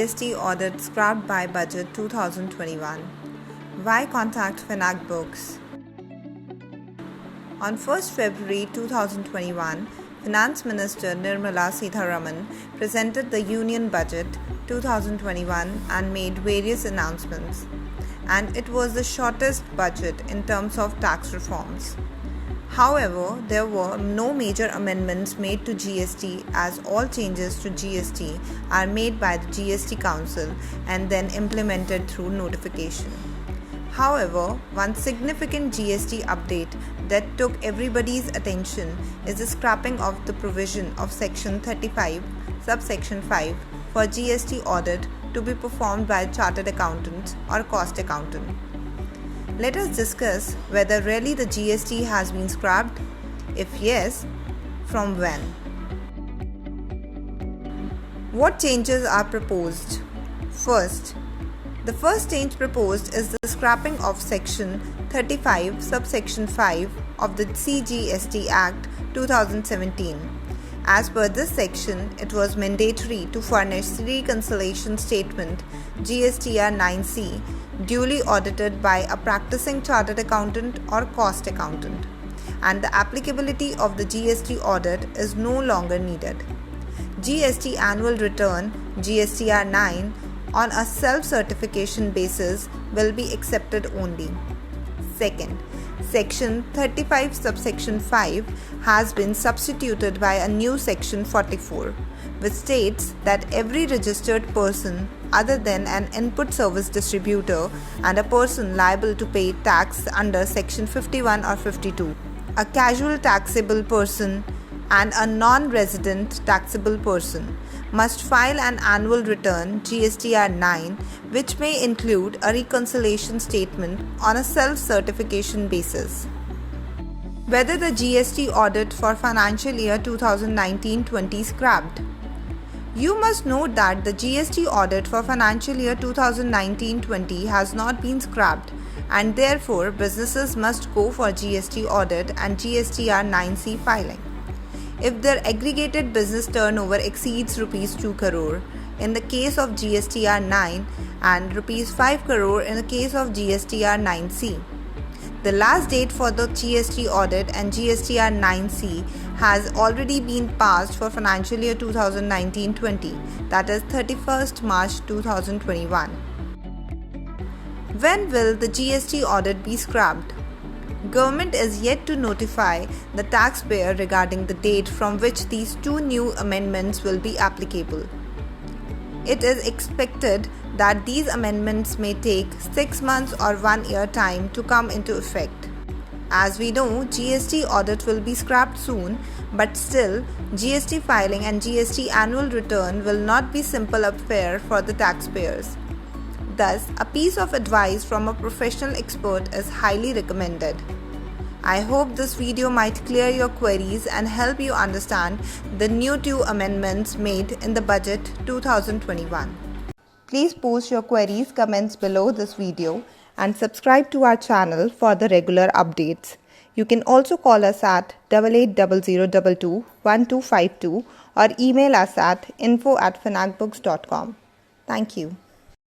GST audit scrapped by Budget 2021. Why contact Finac Books? On 1st February 2021, Finance Minister Nirmala Sitharaman presented the Union Budget 2021 and made various announcements. And it was the shortest budget in terms of tax reforms. However, there were no major amendments made to GST, as all changes to GST are made by the GST Council and then implemented through notification. However, one significant GST update that took everybody's attention is the scrapping of the provision of Section 35, subsection 5 for GST audit to be performed by chartered accountants or cost accountant. Let us discuss whether really the GST has been scrapped. If yes, from when? What changes are proposed? First, the first change proposed is the scrapping of Section 35, subsection 5 of the CGST Act 2017. As per this section, it was mandatory to furnish reconciliation statement GSTR 9C duly audited by a practicing chartered accountant or cost accountant, and the applicability of the GST audit is no longer needed. GST annual return GSTR 9 on a self-certification basis will be accepted only. Second, Section 35 subsection 5 has been substituted by a new Section 44, which states that every registered person other than an input service distributor and a person liable to pay tax under Section 51 or 52, a casual taxable person and a non-resident taxable person must file an annual return GSTR 9, which may include a reconciliation statement on a self-certification basis. Whether the GST audit for financial year 2019-20 scrapped. You must note that the GST audit for financial year 2019-20 has not been scrapped, and therefore businesses must go for GST audit and GSTR 9C filing if their aggregated business turnover exceeds Rs 2 crore in the case of GSTR 9 and Rs 5 crore in the case of GSTR 9C. The last date for the GST audit and GSTR 9C has already been passed for financial year 2019-20, that is 31st March 2021. When will the GST audit be scrapped? Government is yet to notify the taxpayer regarding the date from which these two new amendments will be applicable. It is expected that these amendments may take 6 months or 1 year time to come into effect. As we know, GST audit will be scrapped soon, but still, GST filing and GST annual return will not be simple affair for the taxpayers. Thus, a piece of advice from a professional expert is highly recommended. I hope this video might clear your queries and help you understand the new 2 amendments made in the Budget 2021. Please post your queries, comments below this video and subscribe to our channel for the regular updates. You can also call us at 880022 1252 or email us at info@finacbooks.com. Thank you.